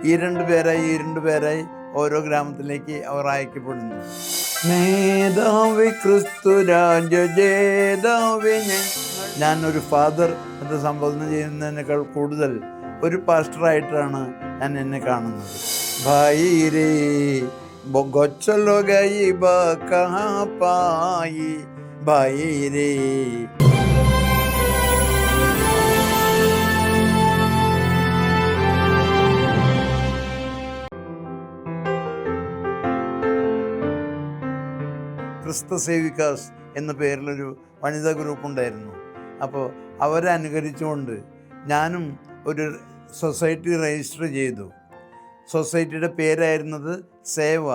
ഈ രണ്ടു പേരായി ഓരോ ഗ്രാമത്തിലേക്ക് അവർ അയക്കപ്പെടുന്നു. മേധാവി ക്രിസ്തുരാജ ജേതാവി. ഞാനൊരു ഫാദർ എന്ന് സംബോധന ചെയ്യുന്നതിനേക്കാൾ കൂടുതൽ ഒരു പാസ്റ്ററായിട്ടാണ് ഞാൻ എന്നെ കാണുന്നത്. ഭായി രേ ഗൊച്ചലോ ഗയി ബാ കഹാ പായി ഭായി രേ. ക്രിസ്തു സേവിക്കാസ് എന്ന പേരിലൊരു വനിതാ ഗ്രൂപ്പ് ഉണ്ടായിരുന്നു. അപ്പോൾ അവരെ അനുകരിച്ചുകൊണ്ട് ഞാനും ഒരു സൊസൈറ്റി രജിസ്റ്റർ ചെയ്തു. സൊസൈറ്റിയുടെ പേരായിരുന്നത് Sewa,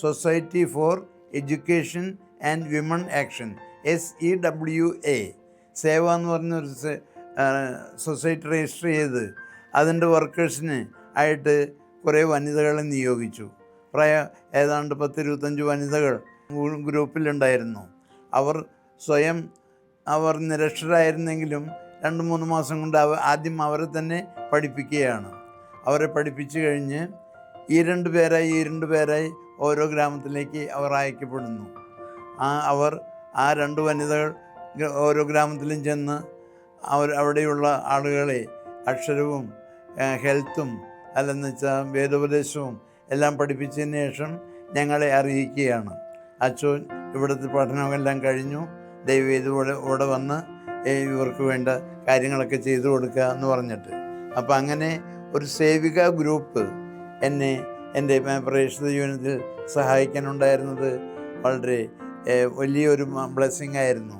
society for education and women action, SEWA. Sewa എന്ന് പറഞ്ഞൊരു സൊസൈറ്റി രജിസ്റ്റർ ചെയ്ത് അതിൻ്റെ വർക്കേഴ്സിന് ആയിട്ട് കുറേ വനിതകളെ നിയോഗിച്ചു. ഏതാണ്ട് 10-25 വനിതകൾ ഗ്രൂപ്പിലുണ്ടായിരുന്നു. അവർ സ്വയം നിരക്ഷരായിരുന്നെങ്കിലും 2-3 മാസം കൊണ്ട് ആദ്യം അവരെ തന്നെ പഠിപ്പിക്കുകയാണ്. അവരെ പഠിപ്പിച്ചു കഴിഞ്ഞ് ഈ രണ്ടു പേരായി ഓരോ ഗ്രാമത്തിലേക്ക് അവർ അയക്കപ്പെടുന്നു. അവർ ആ 2 വനിതകൾ ഓരോ ഗ്രാമത്തിലും ചെന്ന് അവിടെയുള്ള ആളുകളെ അക്ഷരവും ഹെൽത്തും അല്ലെന്ന് വെച്ചാൽ വേദോപദേശവും എല്ലാം പഠിപ്പിച്ചതിന് ശേഷം ഞങ്ങളെ അറിയിക്കുകയാണ്. അച്ഛൻ ഇവിടുത്തെ പഠനമെല്ലാം കഴിഞ്ഞു, ദയവേത് ഇവിടെ വന്ന് ഇവർക്ക് വേണ്ട കാര്യങ്ങളൊക്കെ ചെയ്തു കൊടുക്കുക എന്ന് പറഞ്ഞിട്ട്. അപ്പം അങ്ങനെ ഒരു സേവിക ഗ്രൂപ്പ് എന്നെ എൻ്റെ പ്രേക്ഷിത ജീവിതത്തിൽ സഹായിക്കാനുണ്ടായിരുന്നത് വളരെ വലിയൊരു ബ്ലെസ്സിങ് ആയിരുന്നു.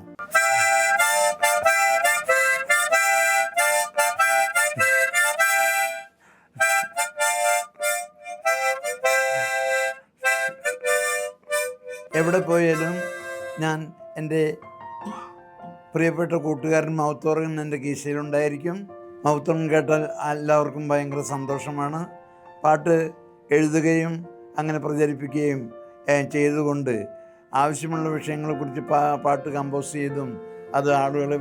എവിടെ പോയാലും ഞാൻ എൻ്റെ പ്രിയപ്പെട്ട കൂട്ടുകാരൻ മൗത്തോർഗൻ എൻ്റെ കീശയിലുണ്ടായിരിക്കും. മൗത്തോർഗൻ കേട്ടാൽ എല്ലാവർക്കും ഭയങ്കര സന്തോഷമാണ്. പാട്ട് എഴുതുകയും അങ്ങനെ പ്രചരിപ്പിക്കുകയും ചെയ്തുകൊണ്ട് ആവശ്യമുള്ള വിഷയങ്ങളെക്കുറിച്ച് പാട്ട് കമ്പോസ് ചെയ്തും അത് ആളുകളെ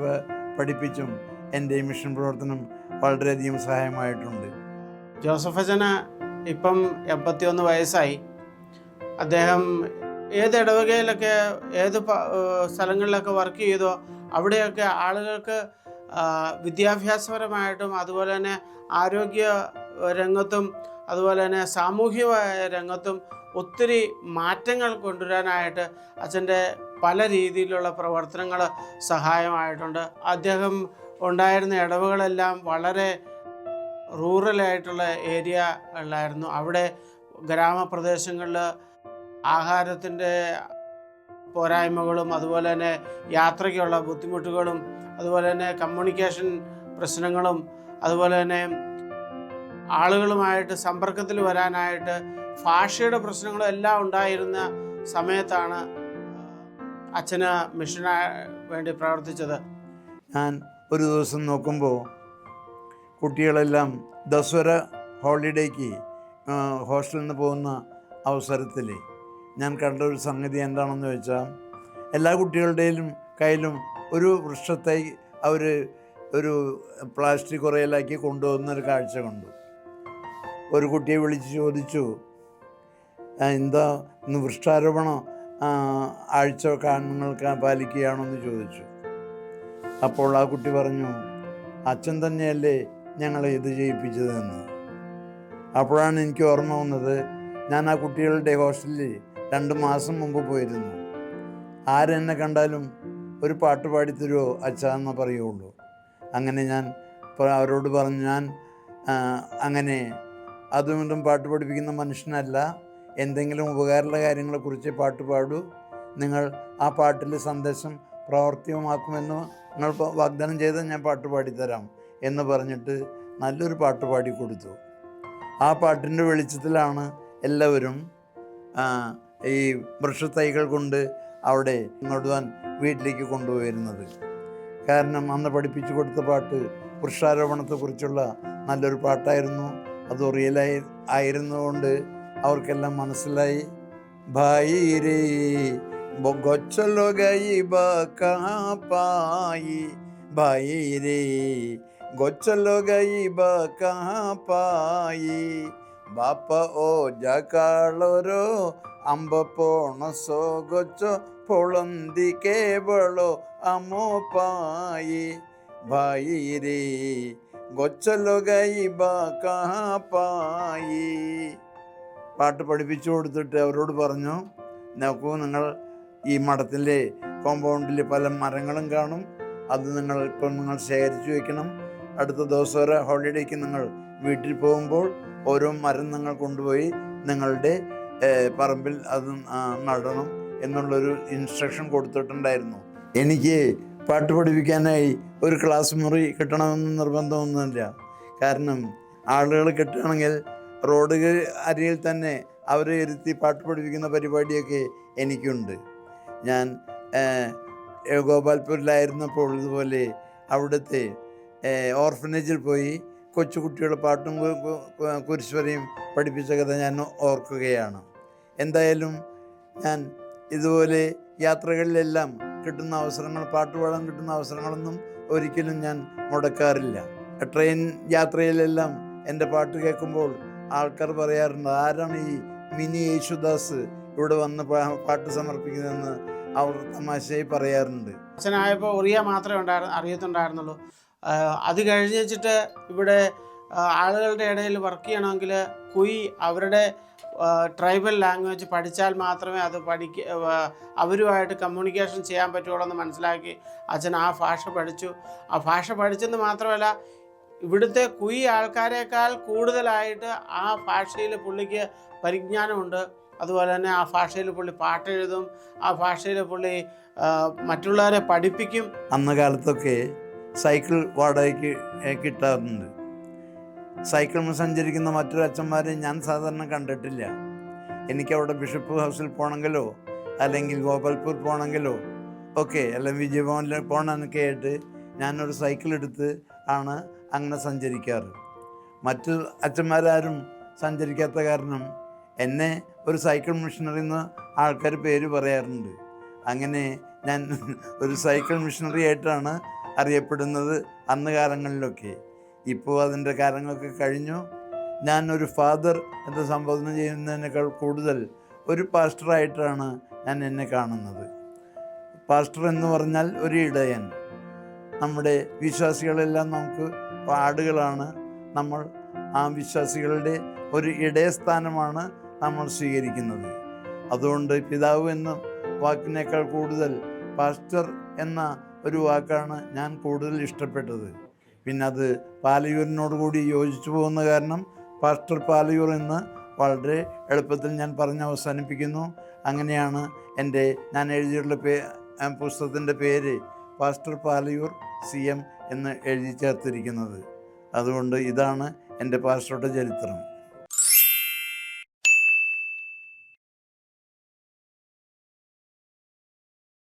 പഠിപ്പിച്ചും എൻ്റെ മിഷൻ പ്രവർത്തനം വളരെയധികം സഹായമായിട്ടുണ്ട്. ജോസഫ് അച്ഛന് ഇപ്പം 81 വയസ്സായി. അദ്ദേഹം ഏത് ഇടവകയിലൊക്കെ ഏത് സ്ഥലങ്ങളിലൊക്കെ വർക്ക് ചെയ്തോ അവിടെയൊക്കെ ആളുകൾക്ക് വിദ്യാഭ്യാസപരമായിട്ടും അതുപോലെ തന്നെ ആരോഗ്യ രംഗത്തും അതുപോലെ തന്നെ സാമൂഹിക രംഗത്തും ഒത്തിരി മാറ്റങ്ങൾ കൊണ്ടുവരാനായിട്ട് അച്ഛൻ്റെ പല രീതിയിലുള്ള പ്രവർത്തനങ്ങൾ സഹായമായിട്ടുണ്ട്. അദ്ദേഹം ഉണ്ടായിരുന്ന ഇടവകളെല്ലാം വളരെ റൂറലായിട്ടുള്ള ഏരിയകളിലായിരുന്നു. അവിടെ ഗ്രാമപ്രദേശങ്ങളിൽ ആഹാരത്തിൻ്റെ പോരായ്മകളും അതുപോലെ തന്നെ യാത്രയ്ക്കുള്ള ബുദ്ധിമുട്ടുകളും അതുപോലെ തന്നെ കമ്മ്യൂണിക്കേഷൻ പ്രശ്നങ്ങളും അതുപോലെ തന്നെ ആളുകളുമായിട്ട് സമ്പർക്കത്തിൽ വരാനായിട്ട് ഭാഷയുടെ പ്രശ്നങ്ങളും എല്ലാം ഉണ്ടായിരുന്ന സമയത്താണ് അച്ഛന് മിഷന് വേണ്ടി പ്രവർത്തിച്ചത്. ഞാൻ ഒരു ദിവസം നോക്കുമ്പോൾ കുട്ടികളെല്ലാം ദസറ ഹോളിഡേക്ക് ഹോസ്റ്റലിൽ നിന്ന് പോകുന്ന അവസരത്തിൽ ഞാൻ കണ്ട ഒരു സംഗതി എന്താണെന്ന് വെച്ചാൽ എല്ലാ കുട്ടികളുടെയും കയ്യിലും ഒരു വൃക്ഷത്തൈ അവർ ഒരു പ്ലാസ്റ്റിക് കുറയിലാക്കി കൊണ്ടുപോകുന്നൊരു കാഴ്ച കണ്ടു. ഒരു കുട്ടിയെ വിളിച്ച് ചോദിച്ചു, എന്താ ഇന്ന് വൃക്ഷാരോപണം ആഴ്ച നിങ്ങൾക്ക് പാലിക്കുകയാണോ എന്ന് ചോദിച്ചു. അപ്പോൾ ആ കുട്ടി പറഞ്ഞു, അച്ഛൻ തന്നെയല്ലേ ഞങ്ങളെ ഇത് ചെയ്യിപ്പിച്ചതെന്ന്. അപ്പോഴാണ് എനിക്ക് ഓർമ്മ വന്നത്, ഞാൻ ആ കുട്ടികളുടെ ഹോസ്റ്റലിൽ 2 മാസം മുമ്പ് പോയിരുന്നു. ആരെന്നെ കണ്ടാലും ഒരു പാട്ട് പാടിത്തരുമോ അച്ഛാ എന്ന് പറയുള്ളൂ. അങ്ങനെ ഞാൻ അവരോട് പറഞ്ഞു, ഞാൻ അങ്ങനെ അതുകൊണ്ടും പാട്ട് പഠിപ്പിക്കുന്ന മനുഷ്യനല്ല, എന്തെങ്കിലും ഉപകാരമുള്ള കാര്യങ്ങളെക്കുറിച്ച് പാട്ട് പാടൂ, നിങ്ങൾ ആ പാട്ടിലെ സന്ദേശം പ്രാവർത്തികമാക്കുമെന്ന് നിങ്ങൾ വാഗ്ദാനം ചെയ്താൽ ഞാൻ പാട്ട് പാടിത്തരാം എന്ന് പറഞ്ഞിട്ട് നല്ലൊരു പാട്ട് പാടിക്കൊടുത്തു. ആ പാട്ടിൻ്റെ വെളിച്ചത്തിലാണ് എല്ലാവരും ഈ വൃക്ഷത്തൈകൾ കൊണ്ട് അവിടെ നടുവാൻ വീട്ടിലേക്ക് കൊണ്ടുപോയിരുന്നത്. കാരണം അന്ന് പഠിപ്പിച്ചു കൊടുത്ത പാട്ട് വൃക്ഷാരോപണത്തെക്കുറിച്ചുള്ള നല്ലൊരു പാട്ടായിരുന്നു. അത് ആയിരുന്നുകൊണ്ട് അവർക്കെല്ലാം മനസ്സിലായി. ഭായി രേ ഗൊച്ചലോ ഗയി ബാ കഹാ പായി ഭായി രേ ഗൊച്ചലോ ഗയി ബാ കഹാ പായി ബാപ്പ ഓ ജാക്കാളോരോ അമ്പ പോണസോ ഗൊച്ചോ പൊളന്തി കേവളോ അമോ പായി ഭായി രേ ഗൊച്ചലോ ഗൈ പായി. പാട്ട് പഠിപ്പിച്ചു കൊടുത്തിട്ട് അവരോട് പറഞ്ഞു, നോക്കൂ, നിങ്ങൾ ഈ മഠത്തിൻ്റെ കോമ്പൗണ്ടിൽ പല മരങ്ങളും കാണും, അത് നിങ്ങൾ ശേഖരിച്ചു വെക്കണം. അടുത്ത ദിവസം ഒരു ഹോളിഡേക്ക് നിങ്ങൾ വീട്ടിൽ പോകുമ്പോൾ ഓരോ മരം നിങ്ങൾ കൊണ്ടുപോയി നിങ്ങളുടെ പറമ്പിൽ അത് നടണം എന്നുള്ളൊരു ഇൻസ്ട്രക്ഷൻ കൊടുത്തിട്ടുണ്ടായിരുന്നു. എനിക്ക് പാട്ട് പഠിപ്പിക്കാനായി ഒരു ക്ലാസ് മുറി കിട്ടണമെന്ന് നിർബന്ധമൊന്നുമില്ല. കാരണം ആളുകൾ കിട്ടുകയാണെങ്കിൽ റോഡ് അരികിൽ തന്നെ അവരെ ഇരുത്തി പാട്ട് പഠിപ്പിക്കുന്ന പരിപാടിയൊക്കെ എനിക്കുണ്ട്. ഞാൻ ഗോപാൽപൂരിലായിരുന്നപ്പോൾ ഇതുപോലെ അവിടുത്തെ ഓർഫനേജിൽ പോയി കൊച്ചു കുട്ടികളെ പാട്ടും കുരിശ്വരയും പഠിപ്പിച്ച കഥ ഞാൻ ഓർക്കുകയാണ്. എന്തായാലും ഞാൻ ഇതുപോലെ യാത്രകളിലെല്ലാം കിട്ടുന്ന അവസരങ്ങൾ, പാട്ട് പാടാൻ കിട്ടുന്ന അവസരങ്ങളൊന്നും ഒരിക്കലും ഞാൻ മുടക്കാറില്ല. ട്രെയിൻ യാത്രയിലെല്ലാം എൻ്റെ പാട്ട് കേൾക്കുമ്പോൾ ആൾക്കാർ പറയാറുണ്ട്, ആരാണ് ഈ മിനി യേശുദാസ് ഇവിടെ വന്ന് പാട്ട് സമർപ്പിക്കുന്നതെന്ന് അവർ തമാശയായി പറയാറുണ്ട്. അച്ഛനായപ്പോൾ ഒറിയ മാത്രമേ അറിയത്തുണ്ടായിരുന്നുള്ളൂ. അത് കഴിഞ്ഞ് വെച്ചിട്ട് ഇവിടെ ആളുകളുടെ ഇടയിൽ വർക്ക് ചെയ്യണമെങ്കിൽ കുയി അവരുടെ ട്രൈബൽ ലാംഗ്വേജ് പഠിച്ചാൽ മാത്രമേ അത് അവരുമായിട്ട് കമ്മ്യൂണിക്കേഷൻ ചെയ്യാൻ പറ്റുള്ളൂ എന്ന് മനസ്സിലാക്കി അച്ഛൻ ആ ഭാഷ പഠിച്ചു. ആ ഭാഷ പഠിച്ചെന്ന് മാത്രമല്ല, ഇവിടുത്തെ കുയി ആൾക്കാരെക്കാൾ കൂടുതലായിട്ട് ആ ഭാഷയിൽ പുള്ളിക്ക് പരിജ്ഞാനമുണ്ട്. അതുപോലെ തന്നെ ആ ഭാഷയിൽ പുള്ളി പാട്ടെഴുതും, ആ ഭാഷയിൽ പുള്ളി മറ്റുള്ളവരെ പഠിപ്പിക്കും. അന്ന് കാലത്തൊക്കെ സൈക്കിൾ വാടകയ്ക്ക് കിട്ടാറുണ്ട്. സൈക്കിളിൽ സഞ്ചരിക്കുന്ന മറ്റൊരു അച്ഛന്മാരെ ഞാൻ സാധാരണ കണ്ടിട്ടില്ല. എനിക്കവിടെ ബിഷപ്പ് ഹൗസിൽ പോകണമെങ്കിലോ അല്ലെങ്കിൽ ഗോപാൽപൂർ പോകണമെങ്കിലോ ഒക്കെ അല്ലെങ്കിൽ വിജയഭവനിൽ പോകണമെന്നൊക്കെ ആയിട്ട് ഞാനൊരു സൈക്കിൾ എടുത്ത് ആണ് അങ്ങനെ സഞ്ചരിക്കാറ്. മറ്റു അച്ഛന്മാരാരും സഞ്ചരിക്കാത്ത കാരണം എന്നെ ഒരു സൈക്കിൾ മിഷണറി എന്ന് ആൾക്കാർ പേര് പറയാറുണ്ട്. അങ്ങനെ ഞാൻ ഒരു സൈക്കിൾ മിഷണറി ആയിട്ടാണ് അറിയപ്പെടുന്നത് അന്ന് കാലങ്ങളിലൊക്കെ. ഇപ്പോൾ അതിൻ്റെ കാലങ്ങളൊക്കെ കഴിഞ്ഞു. ഞാൻ ഒരു ഫാദർ എന്ന് സംബോധന ചെയ്യുന്നതിനേക്കാൾ കൂടുതൽ ഒരു പാസ്റ്ററായിട്ടാണ് ഞാൻ എന്നെ കാണുന്നത്. പാസ്റ്റർ എന്ന് പറഞ്ഞാൽ ഒരു ഇടയൻ. നമ്മുടെ വിശ്വാസികളെല്ലാം നമുക്ക് ആടുകളാണ്. നമ്മൾ ആ വിശ്വാസികളുടെ ഒരു ഇടയസ്ഥാനമാണ് നമ്മൾ സ്വീകരിക്കുന്നത്. അതുകൊണ്ട് പിതാവ് എന്ന വാക്കിനേക്കാൾ കൂടുതൽ പാസ്റ്റർ എന്ന ഒരു വാക്കാണ് ഞാൻ കൂടുതൽ ഇഷ്ടപ്പെട്ടത്. പിന്നെ അത് പാലയൂരിനോട് കൂടി യോജിച്ചു പോകുന്ന കാരണം പാസ്റ്റർ പാലയൂർ എന്ന് വളരെ എളുപ്പത്തിൽ ഞാൻ പറഞ്ഞ് അവസാനിപ്പിക്കുന്നു. അങ്ങനെയാണ് ഞാൻ എഴുതിയിട്ടുള്ള പുസ്തകത്തിൻ്റെ പേര് പാസ്റ്റർ പാലയൂർ CM എന്ന് എഴുതി ചേർത്തിരിക്കുന്നത്. അതുകൊണ്ട് ഇതാണ് എൻ്റെ പാസ്റ്ററുടെ ചരിത്രം.